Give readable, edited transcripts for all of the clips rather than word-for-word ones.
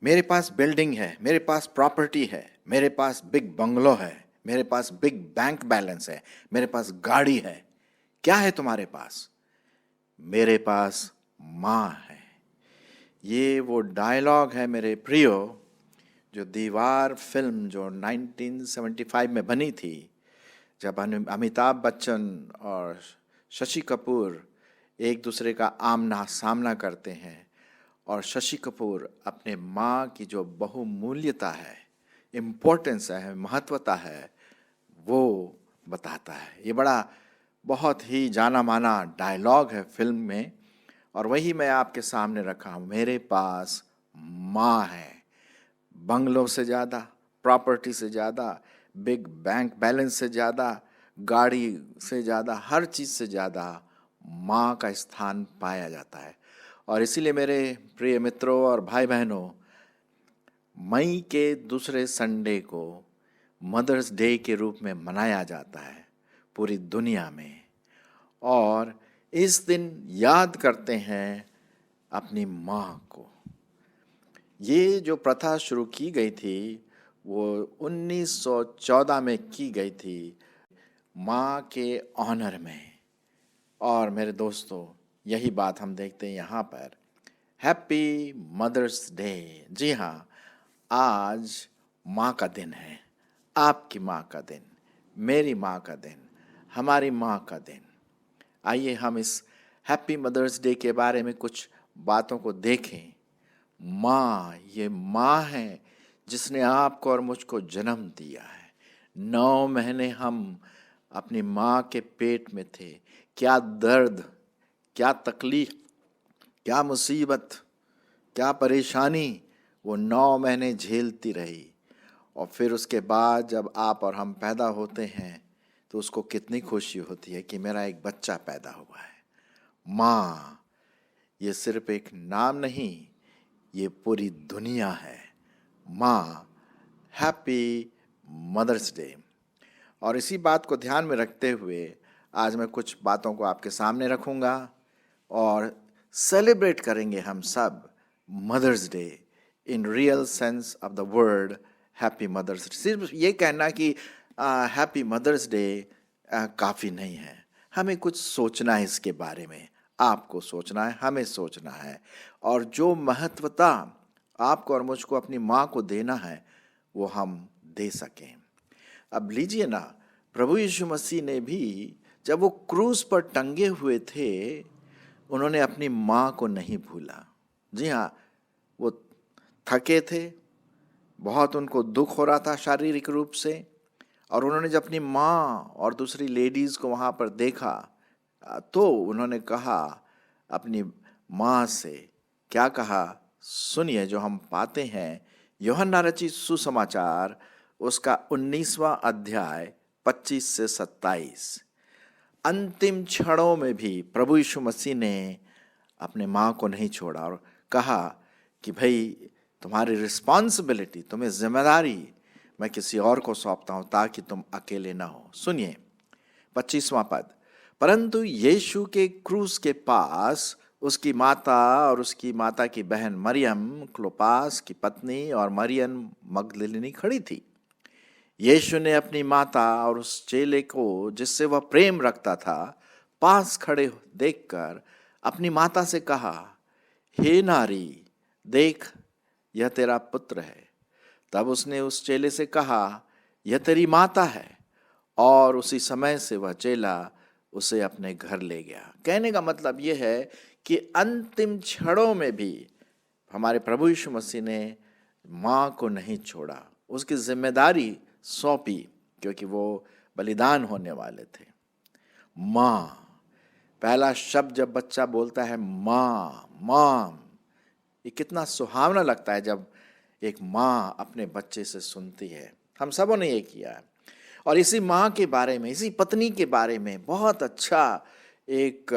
मेरे पास बिल्डिंग है, मेरे पास प्रॉपर्टी है, मेरे पास बिग बंगलो है, मेरे पास बिग बैंक बैलेंस है, मेरे पास गाड़ी है। क्या है तुम्हारे पास? मेरे पास माँ है। ये वो डायलॉग है मेरे प्रियो, जो दीवार फिल्म जो 1975 में बनी थी, जब अमिताभ बच्चन और शशि कपूर एक दूसरे का आमना सामना करते हैं और शशि कपूर अपने माँ की जो बहुमूल्यता है, इम्पोर्टेंस है, महत्वता है, वो बताता है। ये बड़ा बहुत ही जाना माना डायलॉग है फिल्म में, और वही मैं आपके सामने रखा हूँ। मेरे पास माँ है। बंगलों से ज़्यादा, प्रॉपर्टी से ज़्यादा, बिग बैंक बैलेंस से ज़्यादा, गाड़ी से ज़्यादा, हर चीज़ से ज़्यादा माँ का स्थान पाया जाता है। और इसीलिए मेरे प्रिय मित्रों और भाई बहनों, मई के दूसरे संडे को मदर्स डे के रूप में मनाया जाता है पूरी दुनिया में। और इस दिन याद करते हैं अपनी माँ को। ये जो प्रथा शुरू की गई थी वो 1914 में की गई थी, माँ के ऑनर में। और मेरे दोस्तों, यही बात हम देखते हैं यहाँ पर। Happy mother's day. जी हाँ, आज माँ का दिन है। आपकी माँ का दिन, मेरी माँ का दिन, हमारी माँ का दिन। आइए हम इस हैप्पी मदर्स डे के बारे में कुछ बातों को देखें। माँ, ये माँ है जिसने आपको और मुझको जन्म दिया है। 9 महीने हम अपनी माँ के पेट में थे। क्या दर्द, क्या तकलीफ, क्या मुसीबत, क्या परेशानी वो 9 महीने झेलती रही। और फिर उसके बाद जब आप और हम पैदा होते हैं तो उसको कितनी खुशी होती है कि मेरा एक बच्चा पैदा हुआ है। माँ, ये सिर्फ एक नाम नहीं, ये पूरी दुनिया है। माँ, हैप्पी मदर्स डे। और इसी बात को ध्यान में रखते हुए आज मैं कुछ बातों को आपके सामने रखूँगा और सेलिब्रेट करेंगे हम सब mother's day in real sense of the word, happy mother's day. सिर्फ ये कहना कि हैप्पी मदर्स डे काफ़ी नहीं है। हमें कुछ सोचना है इसके बारे में। आपको सोचना है, हमें सोचना है, और जो महत्वता आपको और मुझको अपनी माँ को देना है वो हम दे सकें। अब लीजिए ना, प्रभु यीशु मसीह ने भी जब वो क्रूस पर टंगे हुए थे, उन्होंने अपनी माँ को नहीं भूला। जी हाँ, वो थके थे, बहुत उनको दुख हो रहा था शारीरिक रूप से, और उन्होंने जब अपनी माँ और दूसरी लेडीज़ को वहाँ पर देखा तो उन्होंने कहा अपनी माँ से, क्या कहा सुनिए, जो हम पाते हैं यूहन्ना रचित सुसमाचार उसका 19वां अध्याय 25 से 27। अंतिम क्षणों में भी प्रभु यीशु मसीह ने अपने माँ को नहीं छोड़ा और कहा कि भाई, तुम्हारी रिस्पॉन्सिबिलिटी, तुम्हें जिम्मेदारी मैं किसी और को सौंपता हूँ ताकि तुम अकेले ना हो। सुनिए 25वां पद। परंतु यीशु के क्रूस के पास उसकी माता और उसकी माता की बहन मरियम, क्लोपास की पत्नी, और मरियम मगदलिनी खड़ी थी। यीशु ने अपनी माता और उस चेले को जिससे वह प्रेम रखता था पास खड़े देखकर अपनी माता से कहा, हे नारी, देख, यह तेरा पुत्र है। तब उसने उस चेले से कहा, यह तेरी माता है। और उसी समय से वह चेला उसे अपने घर ले गया। कहने का मतलब यह है कि अंतिम क्षणों में भी हमारे प्रभु यीशु मसीह ने माँ को नहीं छोड़ा, उसकी जिम्मेदारी सौंपी, क्योंकि वो बलिदान होने वाले थे। माँ, पहला शब्द जब बच्चा बोलता है माँ, मॉम, ये कितना सुहावना लगता है जब एक माँ अपने बच्चे से सुनती है। हम सबों ने ये किया है। और इसी माँ के बारे में, इसी पत्नी के बारे में बहुत अच्छा एक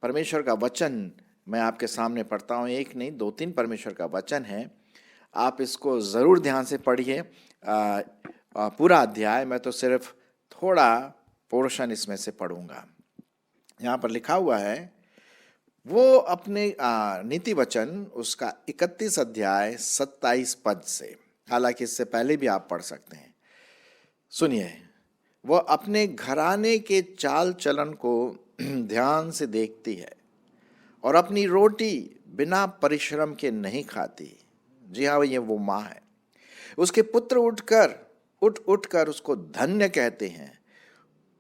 परमेश्वर का वचन मैं आपके सामने पढ़ता हूँ। एक नहीं, 2-3 परमेश्वर का वचन है। आप इसको ज़रूर ध्यान से पढ़िए, पूरा अध्याय। मैं तो सिर्फ थोड़ा पोर्शन इसमें से पढ़ूंगा। यहाँ पर लिखा हुआ है, वो अपने नीति वचन उसका 31 अध्याय 27 पद से, हालांकि इससे पहले भी आप पढ़ सकते हैं। सुनिए, वह अपने घराने के चाल चलन को ध्यान से देखती है और अपनी रोटी बिना परिश्रम के नहीं खाती। जी हाँ, ये वो माँ है। उसके पुत्र उठकर उसको धन्य कहते हैं।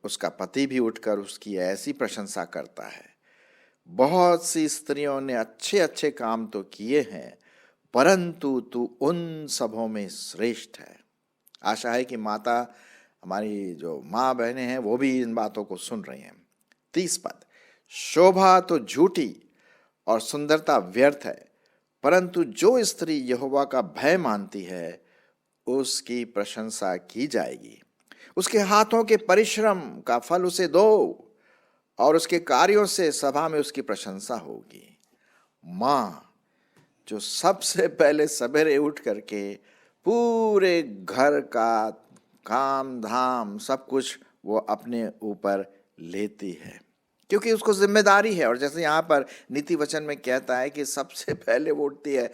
उसका पति भी उठकर उसकी ऐसी प्रशंसा करता है। बहुत सी स्त्रियों ने अच्छे अच्छे काम तो किए हैं, परंतु तू उन सबों में श्रेष्ठ है। आशा है कि माता, हमारी जो माँ बहनें हैं, वो भी इन बातों को सुन रही हैं। 30 पद, शोभा तो झूठी और सुंदरता व्यर्थ है, परंतु जो स्त्री यहोवा का भय मानती है उसकी प्रशंसा की जाएगी। उसके हाथों के परिश्रम का फल उसे दो और उसके कार्यों से सभा में उसकी प्रशंसा होगी। माँ जो सबसे पहले सवेरे उठ करके पूरे घर का काम धाम सब कुछ वो अपने ऊपर लेती है, क्योंकि उसको जिम्मेदारी है। और जैसे यहाँ पर नीति वचन में कहता है कि सबसे पहले वो उठती है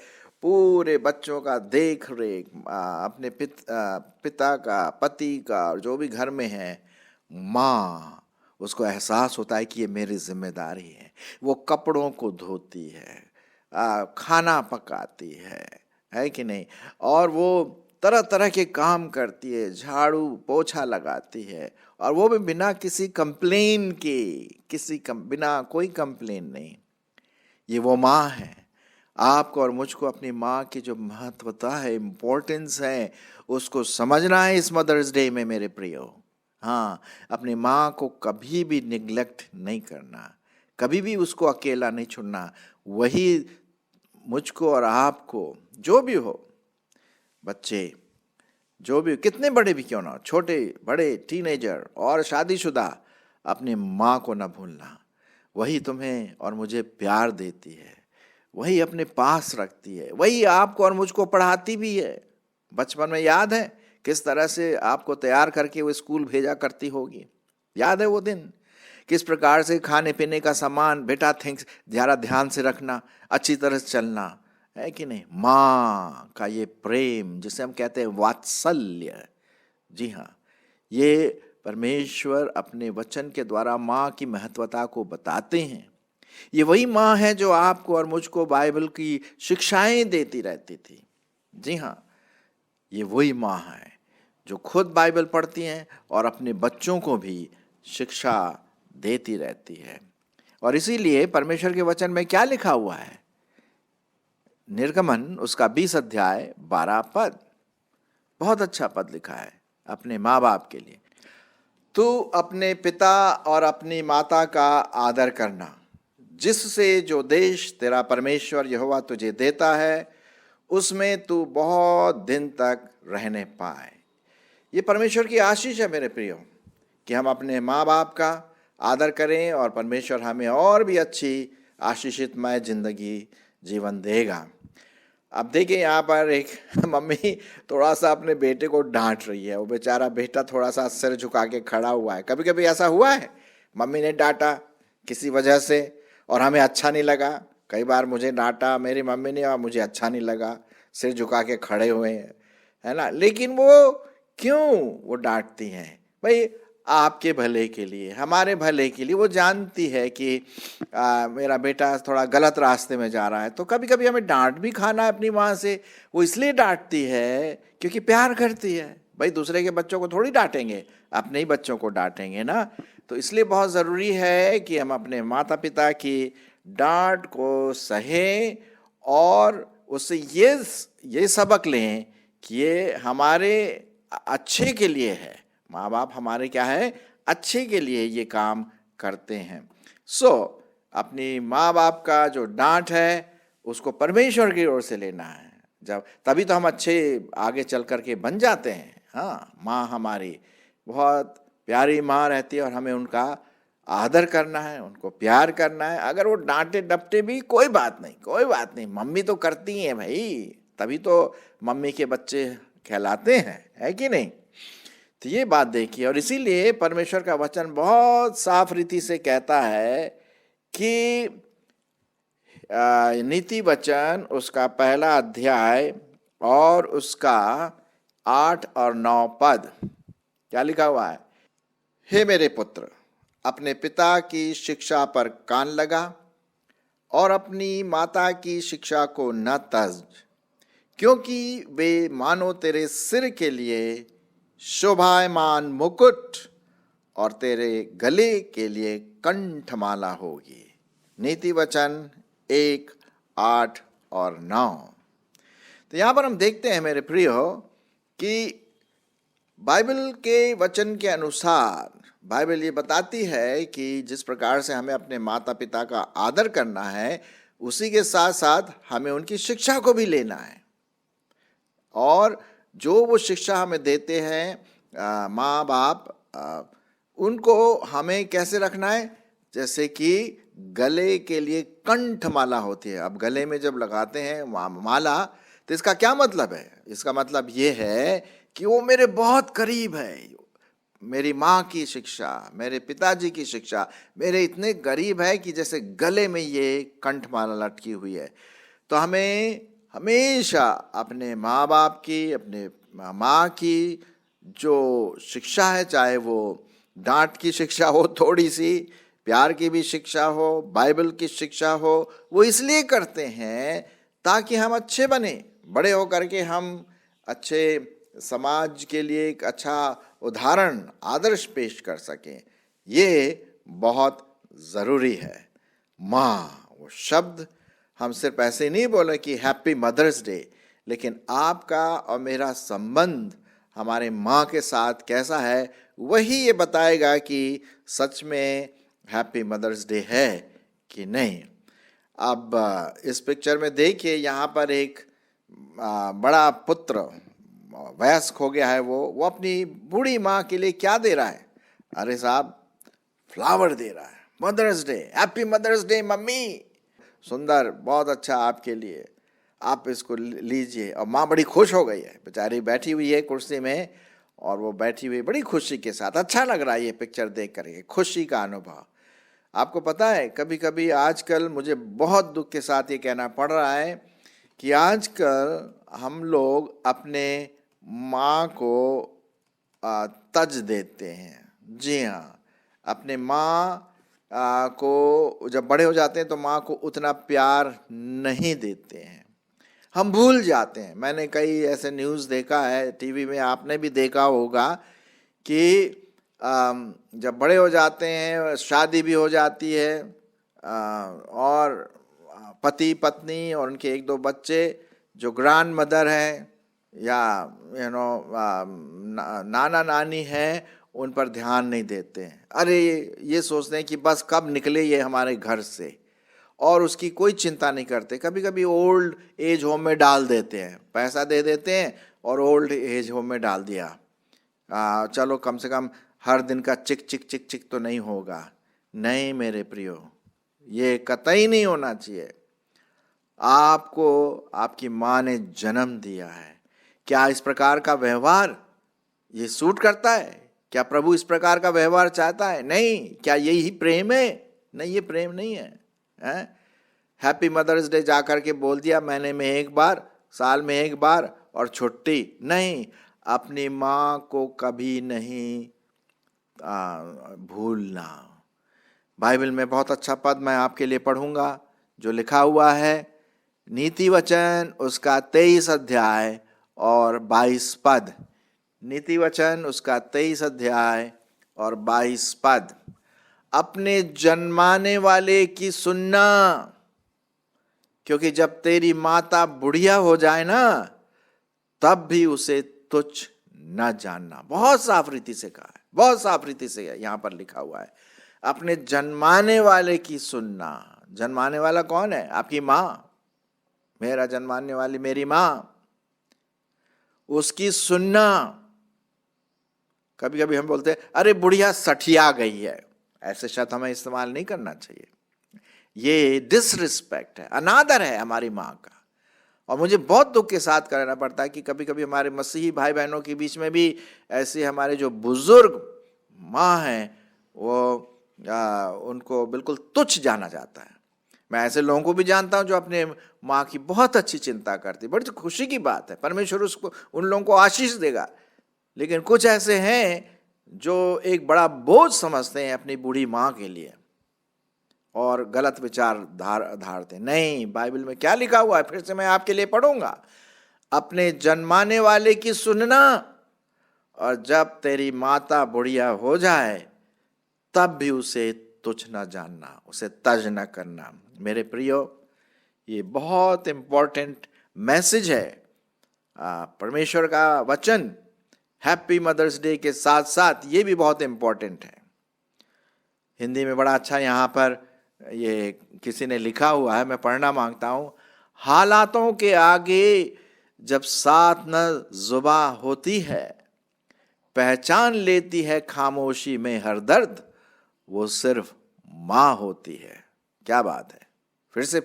पूरे बच्चों का देख रेख, अपने पिता का, पति का, और जो भी घर में है, माँ उसको एहसास होता है कि ये मेरी जिम्मेदारी है। वो कपड़ों को धोती है, खाना पकाती है कि नहीं, और वो तरह तरह के काम करती है, झाड़ू पोछा लगाती है, और वो भी बिना किसी कंप्लेन के, बिना कोई कंप्लेन नहीं। ये वो माँ है। आपको और मुझको अपनी माँ की जो महत्वता है, इम्पोर्टेंस है, उसको समझना है इस मदर्स डे में मेरे प्रियो। हाँ, अपनी माँ को कभी भी निगलेक्ट नहीं करना, कभी भी उसको अकेला नहीं छोड़ना। वही मुझको और आपको, जो भी हो, बच्चे जो भी, कितने बड़े भी क्यों ना हो, छोटे बड़े, टीनेजर और शादीशुदा, अपनी माँ को ना भूलना। वही तुम्हें और मुझे प्यार देती है, वही अपने पास रखती है, वही आपको और मुझको पढ़ाती भी है। बचपन में याद है किस तरह से आपको तैयार करके वो स्कूल भेजा करती होगी? याद है वो दिन? किस प्रकार से खाने पीने का सामान, बेटा थिंग्स ज़रा ध्यान से रखना, अच्छी तरह से चलना, है कि नहीं? माँ का ये प्रेम जिसे हम कहते हैं वात्सल्य, जी हाँ, ये परमेश्वर अपने वचन के द्वारा माँ की महत्वता को बताते हैं। ये वही माँ है जो आपको और मुझको बाइबल की शिक्षाएं देती रहती थी। जी हाँ, ये वही माँ है जो खुद बाइबल पढ़ती हैं और अपने बच्चों को भी शिक्षा देती रहती है। और इसीलिए परमेश्वर के वचन में क्या लिखा हुआ है? निर्गमन उसका 20 अध्याय 12 पद, बहुत अच्छा पद लिखा है अपने माँ बाप के लिए। तू अपने पिता और अपनी माता का आदर करना, जिससे जो देश तेरा परमेश्वर यहोवा तुझे देता है उसमें तू बहुत दिन तक रहने पाए। ये परमेश्वर की आशीष है मेरे प्रियो, कि हम अपने माँ बाप का आदर करें और परमेश्वर हमें और भी अच्छी आशीषितमय जिंदगी जीवन देगा। अब देखिए, यहाँ पर एक मम्मी थोड़ा सा अपने बेटे को डांट रही है। वो बेचारा बेटा थोड़ा सा सिर झुका के खड़ा हुआ है। कभी कभी ऐसा हुआ है, मम्मी ने डांटा किसी वजह से और हमें अच्छा नहीं लगा। कई बार मुझे डांटा मेरी मम्मी ने और मुझे अच्छा नहीं लगा, सिर झुका के खड़े हुए हैं, है ना। लेकिन वो क्यों वो डांटती हैं? भाई आपके भले के लिए, हमारे भले के लिए। वो जानती है कि मेरा बेटा थोड़ा गलत रास्ते में जा रहा है, तो कभी कभी हमें डांट भी खाना है अपनी माँ से। वो इसलिए डांटती है क्योंकि प्यार करती है। भाई दूसरे के बच्चों को थोड़ी डांटेंगे, अपने ही बच्चों को डांटेंगे ना। तो इसलिए बहुत ज़रूरी है कि हम अपने माता पिता की डांट को सहें और उससे ये सबक लें कि ये हमारे अच्छे के लिए है। माँ बाप हमारे क्या है? अच्छे के लिए ये काम करते हैं। अपनी माँ बाप का जो डांट है उसको परमेश्वर की ओर से लेना है, जब तभी तो हम अच्छे आगे चल करके बन जाते हैं। हाँ, माँ हमारी बहुत प्यारी माँ रहती है और हमें उनका आदर करना है, उनको प्यार करना है। अगर वो डांटे डपटे भी कोई बात नहीं, कोई बात नहीं, मम्मी तो करती हैं भाई, तभी तो मम्मी के बच्चे कहलाते हैं, है कि नहीं। तो ये बात देखिए, और इसीलिए परमेश्वर का वचन बहुत साफ रीति से कहता है कि नीति वचन उसका पहला अध्याय और उसका 8 और 9 पद क्या लिखा हुआ है? हे मेरे पुत्र, अपने पिता की शिक्षा पर कान लगा और अपनी माता की शिक्षा को न तज, क्योंकि वे मानो तेरे सिर के लिए शोभायमान मुकुट और तेरे गले के लिए कंठमाला होगी। नीति वचन 1, 8 और 9। तो यहां पर हम देखते हैं मेरे प्रियो कि बाइबल के वचन के अनुसार बाइबल ये बताती है कि जिस प्रकार से हमें अपने माता पिता का आदर करना है, उसी के साथ साथ हमें उनकी शिक्षा को भी लेना है। और जो वो शिक्षा हमें देते हैं माँ बाप, उनको हमें कैसे रखना है? जैसे कि गले के लिए कंठमाला होती है। अब गले में जब लगाते हैं माला, तो इसका क्या मतलब है? इसका मतलब ये है कि वो मेरे बहुत करीब है। मेरी माँ की शिक्षा, मेरे पिताजी की शिक्षा मेरे इतने करीब है कि जैसे गले में ये कंठमाला लटकी हुई है। तो हमें हमेशा अपने माँ बाप की, अपने माँ की जो शिक्षा है, चाहे वो डांट की शिक्षा हो, थोड़ी सी प्यार की भी शिक्षा हो, बाइबल की शिक्षा हो, वो इसलिए करते हैं ताकि हम अच्छे बने, बड़े होकर के हम अच्छे समाज के लिए एक अच्छा उदाहरण, आदर्श पेश कर सकें। ये बहुत ज़रूरी है। माँ, वो शब्द हम सिर्फ ऐसे नहीं बोले कि हैप्पी मदर्स डे, लेकिन आपका और मेरा संबंध हमारे माँ के साथ कैसा है, वही ये बताएगा कि सच में हैप्पी मदर्स डे है कि नहीं। अब इस पिक्चर में देखिए, यहाँ पर एक बड़ा पुत्र वयस्क हो गया है। वो अपनी बूढ़ी माँ के लिए क्या दे रहा है? अरे साहब, फ्लावर दे रहा है। Mother's day, happy mother's day mummy, सुंदर, बहुत अच्छा आपके लिए, आप इसको लीजिए। और माँ बड़ी खुश हो गई है, बेचारी बैठी हुई है कुर्सी में, और वो बैठी हुई बड़ी खुशी के साथ। अच्छा लग रहा है ये पिक्चर देख करके, खुशी का अनुभव। आपको पता है, कभी कभी आजकल मुझे बहुत दुख के साथ ये कहना पड़ रहा है कि आजकल हम लोग अपने माँ को तज देते हैं। जी हाँ, अपने माँ को जब बड़े हो जाते हैं तो माँ को उतना प्यार नहीं देते हैं, हम भूल जाते हैं। मैंने कई ऐसे न्यूज़ देखा है, टीवी में आपने भी देखा होगा कि जब बड़े हो जाते हैं, शादी भी हो जाती है, और पति पत्नी और उनके 1-2 बच्चे जो ग्रैंड मदर है या नाना नानी है, उन पर ध्यान नहीं देते हैं। अरे ये सोचते हैं कि बस कब निकले ये हमारे घर से, और उसकी कोई चिंता नहीं करते। कभी कभी ओल्ड एज होम में डाल देते हैं, पैसा दे देते हैं और ओल्ड एज होम में डाल दिया। चलो कम से कम हर दिन का चिक चिक चिक चिक तो नहीं होगा। नहीं मेरे प्रियो, ये कतई नहीं होना चाहिए। आपको आपकी माँ ने जन्म दिया है, क्या इस प्रकार का व्यवहार ये सूट करता है? क्या प्रभु इस प्रकार का व्यवहार चाहता है? नहीं। क्या यही प्रेम है? नहीं, ये प्रेम नहीं है। हैप्पी मदर्स डे जाकर के बोल दिया महीने में एक बार, साल में एक बार, और छुट्टी नहीं। अपनी माँ को कभी नहीं भूलना। बाइबल में बहुत अच्छा पद मैं आपके लिए पढ़ूंगा जो लिखा हुआ है, नीति वचन उसका 23 अध्याय और 22 पद। नीति वचन उसका 23 अध्याय और 22 पद। अपने जन्माने वाले की सुनना, क्योंकि जब तेरी माता बुढ़िया हो जाए ना, तब भी उसे तुच्छ न जानना। बहुत साफ रीति से कहा है, बहुत साफ रीति से यहां पर लिखा हुआ है, अपने जन्माने वाले की सुनना। जन्माने वाला कौन है? आपकी माँ, मेरा जन्माने वाली मेरी माँ, उसकी सुनना। कभी कभी हम बोलते हैं अरे बुढ़िया सठिया गई है, ऐसे शब्द हमें इस्तेमाल नहीं करना चाहिए। ये डिसरिस्पेक्ट है, अनादर है हमारी माँ का। और मुझे बहुत दुख के साथ कहना पड़ता है कि कभी कभी हमारे मसीही भाई बहनों के बीच में भी ऐसे हमारे जो बुजुर्ग माँ हैं वो उनको बिल्कुल तुच्छ जाना जाता है। मैं ऐसे लोगों को भी जानता हूं जो अपने माँ की बहुत अच्छी चिंता करती, बड़ी खुशी की बात है, परमेश्वर उसको उन लोगों को आशीष देगा। लेकिन कुछ ऐसे हैं जो एक बड़ा बोझ समझते हैं अपनी बूढ़ी माँ के लिए और गलत विचार धारते। नहीं, बाइबल में क्या लिखा हुआ है, फिर से मैं आपके लिए पढ़ूंगा। अपने जन्माने वाले की सुनना, और जब तेरी माता बुढ़िया हो जाए तब भी उसे तुच्छ न जानना, उसे तज न करना। मेरे प्रियो, ये बहुत इंपॉर्टेंट मैसेज है परमेश्वर का वचन। हैप्पी मदर्स डे के साथ साथ ये भी बहुत इंपॉर्टेंट है। हिंदी में बड़ा अच्छा यहाँ पर ये किसी ने लिखा हुआ है, मैं पढ़ना मांगता हूं। हालातों के आगे जब साथ न जुबा होती है, पहचान लेती है खामोशी में हर दर्द, वो सिर्फ माँ होती है। क्या बात है, फिर से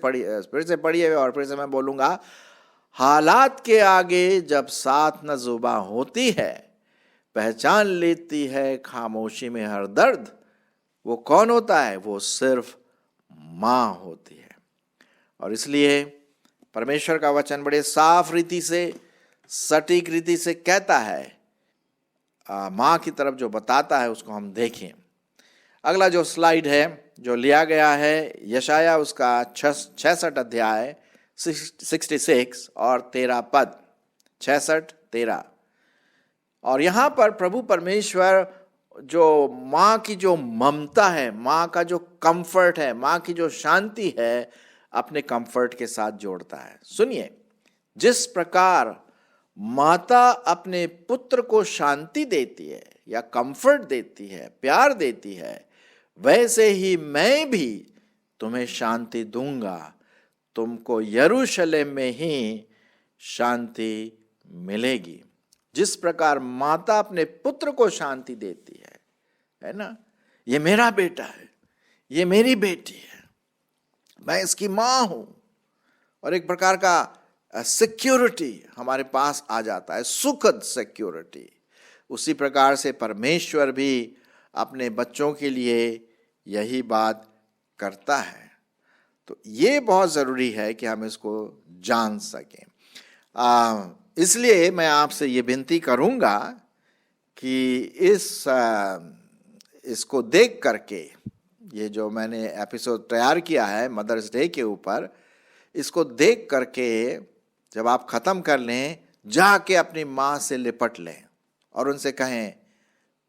पढ़िए और फिर से मैं बोलूंगा। हालात के आगे जब साथ न जुबा होती है, पहचान लेती है खामोशी में हर दर्द, वो कौन होता है? वो सिर्फ माँ होती है। और इसलिए परमेश्वर का वचन बड़े साफ रीति से, सटीक रीति से कहता है, माँ की तरफ जो बताता है उसको हम देखें। अगला जो स्लाइड है जो लिया गया है यशाया उसका 66 अध्याय 66 और 13 पद, 66-13। और यहाँ पर प्रभु परमेश्वर जो माँ की जो ममता है, माँ का जो कंफर्ट है, माँ की जो शांति है, अपने कंफर्ट के साथ जोड़ता है। सुनिए, जिस प्रकार माता अपने पुत्र को शांति देती है या कंफर्ट देती है, प्यार देती है, वैसे ही मैं भी तुम्हें शांति दूंगा, तुमको यरूशलेम में ही शांति मिलेगी। जिस प्रकार माता अपने पुत्र को शांति देती है ना, ये मेरा बेटा है, ये मेरी बेटी है, मैं इसकी माँ हूं, और एक प्रकार का सिक्योरिटी हमारे पास आ जाता है, सुखद सिक्योरिटी। उसी प्रकार से परमेश्वर भी अपने बच्चों के लिए यही बात करता है। तो ये बहुत ज़रूरी है कि हम इसको जान सकें। इसलिए मैं आपसे ये विनती करूंगा कि इसको देख करके, ये जो मैंने एपिसोड तैयार किया है मदर्स डे के ऊपर, इसको देख करके जब आप ख़त्म कर लें, जाके अपनी माँ से लिपट लें और उनसे कहें,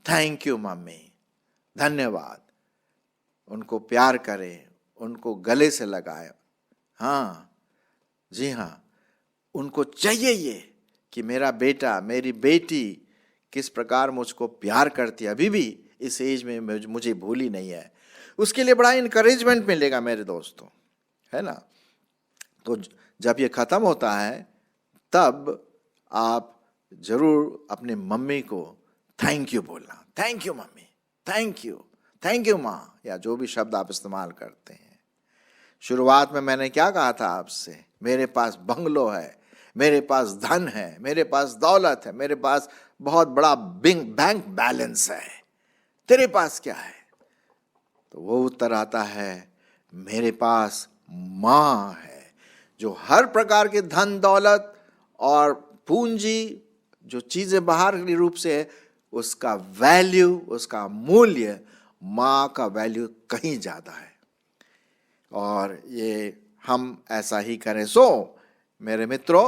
थैंक यू मम्मी, धन्यवाद। उनको प्यार करें, उनको गले से लगाएं। हाँ जी हाँ, उनको चाहिए ये कि मेरा बेटा, मेरी बेटी किस प्रकार मुझको प्यार करती है, अभी भी इस एज में मुझे भूली नहीं है। उसके लिए बड़ा इनकरेजमेंट मिलेगा मेरे दोस्तों, है ना। तो जब ये ख़त्म होता है तब आप जरूर अपने मम्मी को थैंक यू बोलना, thank you mummy, thank you माँ, या जो भी शब्द आप इस्तेमाल करते हैं। शुरुआत में मैंने क्या कहा था आपसे? मेरे पास बंगलो है, मेरे पास धन है, मेरे पास दौलत है, मेरे पास बहुत बड़ा बैंक बैलेंस है, तेरे पास क्या है? तो वो उत्तर आता है, मेरे पास माँ है जो हर प्रकार के धन दौलत और पूंजी, जो चीजें बाहरी रूप से है, उसका वैल्यू, उसका मूल्य, माँ का वैल्यू कहीं ज्यादा है। और ये हम ऐसा ही करें। सो मेरे मित्रों,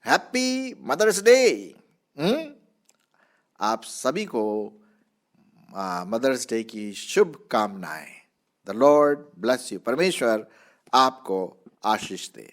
हैप्पी मदर्स डे। आप सभी को मदर्स डे की शुभकामनाएं। The Lord bless you. परमेश्वर आपको आशीष दे।